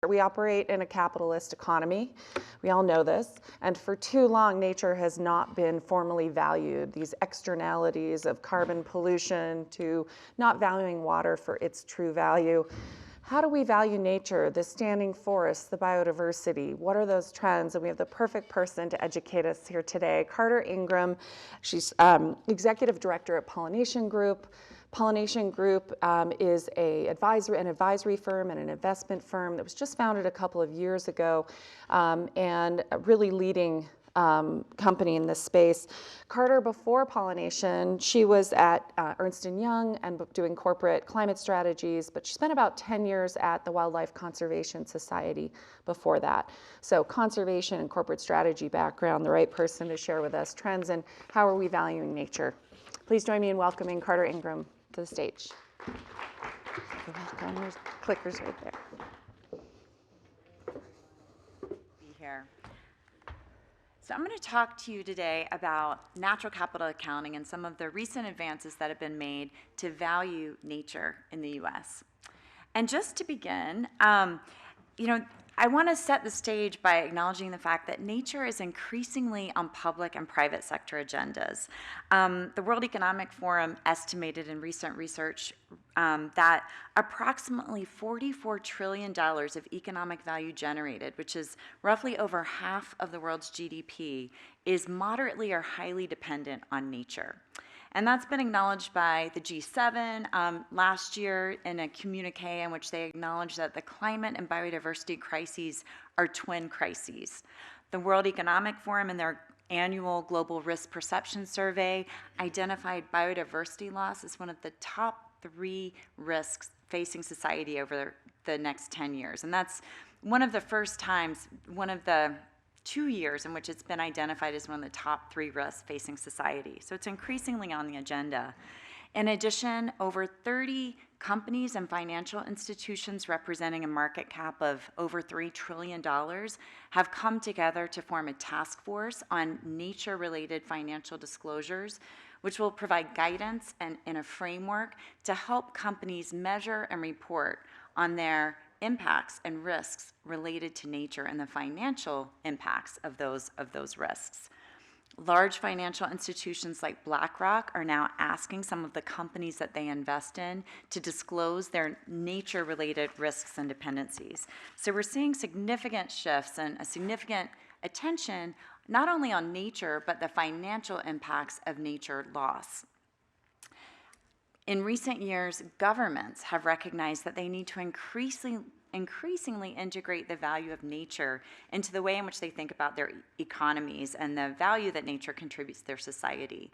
We operate in a capitalist economy. We all know this. And for too long, nature has not been formally valued. These externalities of carbon pollution to not valuing water for its true value. How do we value nature, the standing forests, the biodiversity? What are those trends? And we have the perfect person to educate us here today, Carter Ingram. She's Executive Director at Pollination Group. Pollination Group is an advisory firm and an investment firm that was just founded a couple of years ago, and a really leading company in this space. Carter, before Pollination, she was at Ernst & Young and doing corporate climate strategies, but she spent about 10 years at the Wildlife Conservation Society before that. So conservation and corporate strategy background, the right person to share with us trends and how are we valuing nature. Please join me in welcoming Carter Ingram to the stage. You're welcome. There's clickers right there. Be here. So I'm going to talk to you today about natural capital accounting and some of the recent advances that have been made to value nature in the U.S. And just to begin, I want to set the stage by acknowledging the fact that nature is increasingly on public and private sector agendas. The World Economic Forum estimated in recent research that approximately $44 trillion of economic value generated, which is roughly over half of the world's GDP, is moderately or highly dependent on nature. And that's been acknowledged by the G7 last year in a communique in which they acknowledged that the climate and biodiversity crises are twin crises. The World Economic Forum in their annual Global Risk Perception Survey identified biodiversity loss as one of the top 3 risks facing society over the next 10 years. And that's one of the first times, one of the 2 years in which it's been identified as one of the top 3 risks facing society. So it's increasingly on the agenda. In addition, over 30 companies and financial institutions representing a market cap of over $3 trillion have come together to form a task force on nature-related financial disclosures, which will provide guidance and a framework to help companies measure and report on their impacts and risks related to nature and the financial impacts of those risks. Large financial institutions like BlackRock are now asking some of the companies that they invest in to disclose their nature-related risks and dependencies. So we're seeing significant shifts and a significant attention not only on nature, but the financial impacts of nature loss. In recent years, governments have recognized that they need to increasingly integrate the value of nature into the way in which they think about their economies and the value that nature contributes to their society.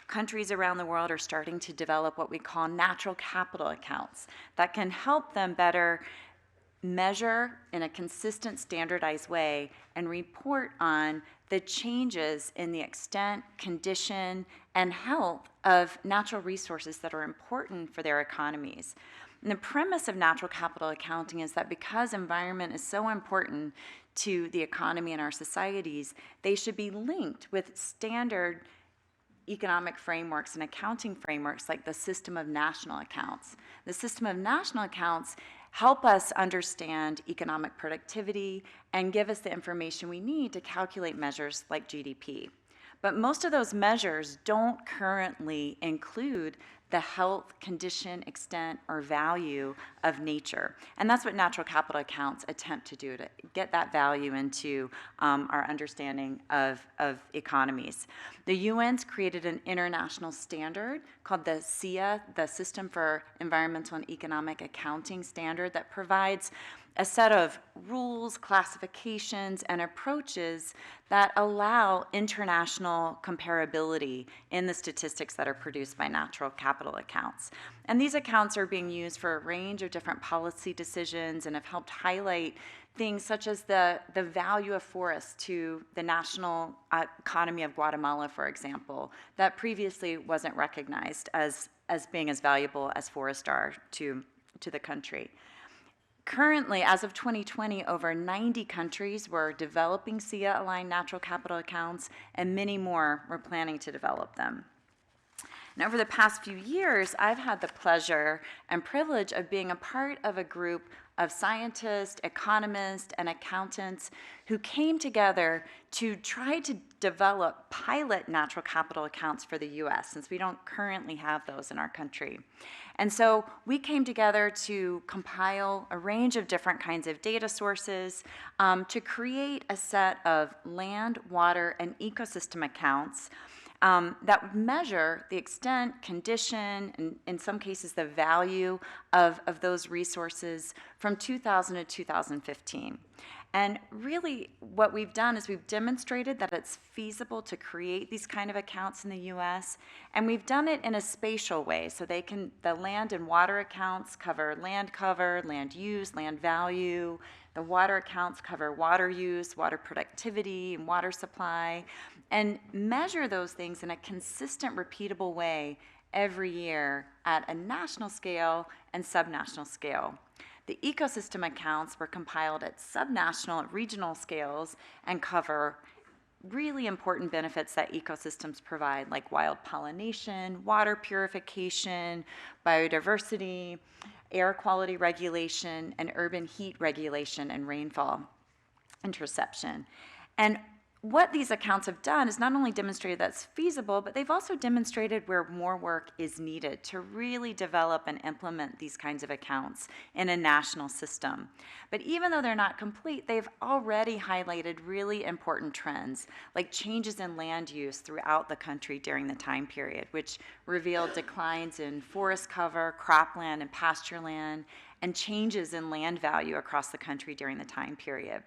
Countries around the world are starting to develop what we call natural capital accounts that can help them better measure in a consistent, standardized way and report on the changes in the extent, condition, and health of natural resources that are important for their economies. And the premise of natural capital accounting is that because environment is so important to the economy and our societies, they should be linked with standard economic frameworks and accounting frameworks like the system of national accounts. The system of national accounts help us understand economic productivity and give us the information we need to calculate measures like GDP. But most of those measures don't currently include the health, condition, extent, or value of nature. And that's what natural capital accounts attempt to do, to get that value into our understanding of economies. The UN's created an international standard called the SEA, the System for Environmental and Economic Accounting Standard, that provides a set of rules, classifications, and approaches that allow international comparability in the statistics that are produced by natural capital accounts. And these accounts are being used for a range of different policy decisions and have helped highlight things such as the value of forests to the national economy of Guatemala, for example, that previously wasn't recognized as being as valuable as forests are to the country. Currently, as of 2020, over 90 countries were developing SEA-aligned natural capital accounts, and many more were planning to develop them. And over the past few years, I've had the pleasure and privilege of being a part of a group of scientists, economists, and accountants who came together to try to develop pilot natural capital accounts for the US, since we don't currently have those in our country. And so we came together to compile a range of different kinds of data sources to create a set of land, water, and ecosystem accounts that measure the extent, condition, and in some cases the value of those resources from 2000 to 2015. And really what we've done is we've demonstrated that it's feasible to create these kind of accounts in the US, and we've done it in a spatial way. So the land and water accounts cover, land use, land value. The water accounts cover water use, water productivity, and water supply, and measure those things in a consistent, repeatable way every year at a national scale and subnational scale. The ecosystem accounts were compiled at subnational and regional scales and cover really important benefits that ecosystems provide, like wild pollination, water purification, biodiversity, air quality regulation, and urban heat regulation and rainfall interception. And what these accounts have done is not only demonstrated that's feasible, but they've also demonstrated where more work is needed to really develop and implement these kinds of accounts in a national system. But even though they're not complete, they've already highlighted really important trends, like changes in land use throughout the country during the time period, which revealed declines in forest cover, cropland, and pasture land, and changes in land value across the country during the time period.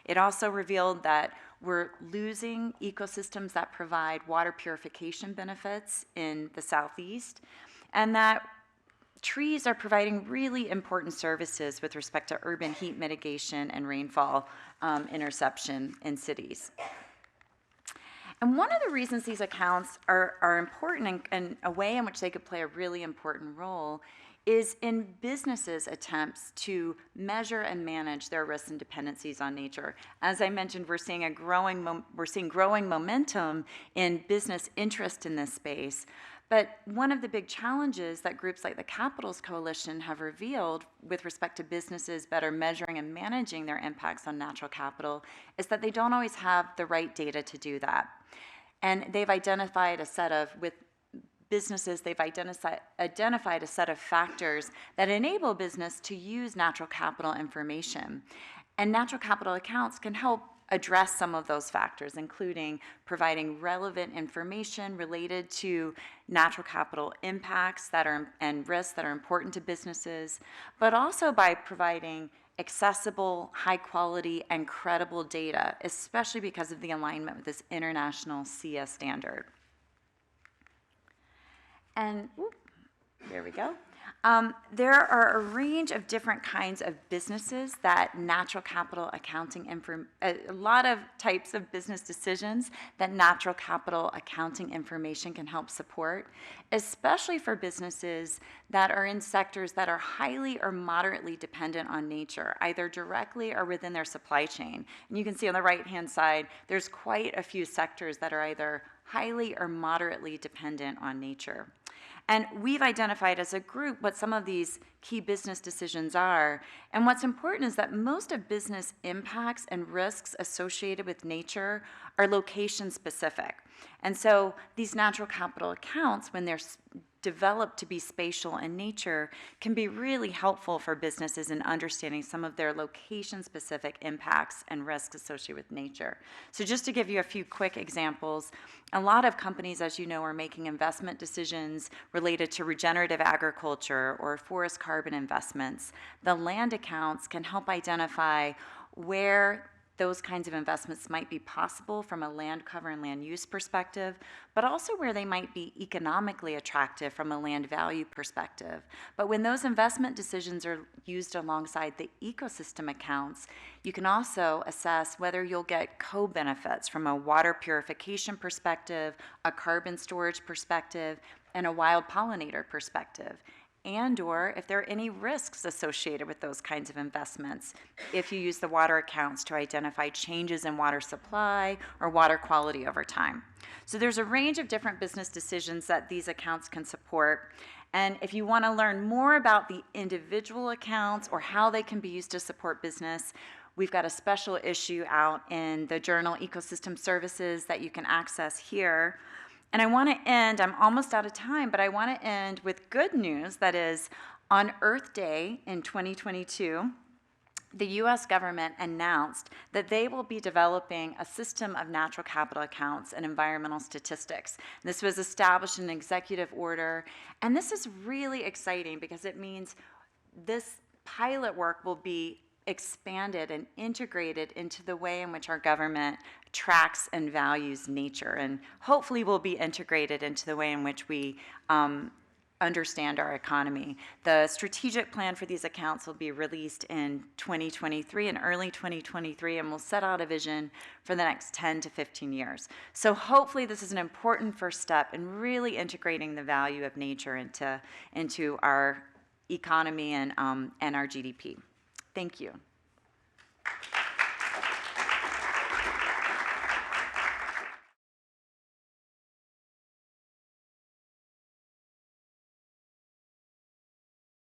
It also revealed that we're losing ecosystems that provide water purification benefits in the Southeast, and that trees are providing really important services with respect to urban heat mitigation and rainfall interception in cities. And one of the reasons these accounts are important and a way in which they could play a really important role is in businesses' attempts to measure and manage their risks and dependencies on nature. As I mentioned, we're seeing growing momentum in business interest in this space. But one of the big challenges that groups like the Capitals Coalition have revealed with respect to businesses better measuring and managing their impacts on natural capital is that they don't always have the right data to do that. And they've identified a set of, with businesses, they've identified a set of factors that enable business to use natural capital information. And natural capital accounts can help address some of those factors, including providing relevant information related to natural capital impacts and risks that are important to businesses, but also by providing accessible, high quality, and credible data, especially because of the alignment with this international CS standard. And there we go. There are a range of different kinds of businesses that natural capital accounting, a lot of types of business decisions that natural capital accounting information can help support, especially for businesses that are in sectors that are highly or moderately dependent on nature, either directly or within their supply chain. And you can see on the right-hand side, there's quite a few sectors that are either highly or moderately dependent on nature. And we've identified as a group what some of these key business decisions are. And what's important is that most of business impacts and risks associated with nature are location specific. And so these natural capital accounts, when they're developed to be spatial in nature, can be really helpful for businesses in understanding some of their location-specific impacts and risks associated with nature. So just to give you a few quick examples, a lot of companies, as you know, are making investment decisions related to regenerative agriculture or forest carbon investments. The land accounts can help identify where those kinds of investments might be possible from a land cover and land use perspective, but also where they might be economically attractive from a land value perspective. But when those investment decisions are used alongside the ecosystem accounts, you can also assess whether you'll get co-benefits from a water purification perspective, a carbon storage perspective, and a wild pollinator perspective. and/or if there are any risks associated with those kinds of investments if you use the water accounts to identify changes in water supply or water quality over time. So there's a range of different business decisions that these accounts can support. And if you want to learn more about the individual accounts or how they can be used to support business, we've got a special issue out in the journal Ecosystem Services that you can access here. And I want to end, I'm almost out of time, but I want to end with good news. That is, on Earth Day in 2022, the U.S. government announced that they will be developing a system of natural capital accounts and environmental statistics. This was established in an executive order, and this is really exciting because it means this pilot work will be expanded and integrated into the way in which our government tracks and values nature, and hopefully will be integrated into the way in which we understand our economy. The strategic plan for these accounts will be released in 2023, in early 2023, and will set out a vision for the next 10 to 15 years. So hopefully this is an important first step in really integrating the value of nature into our economy and our GDP. Thank you.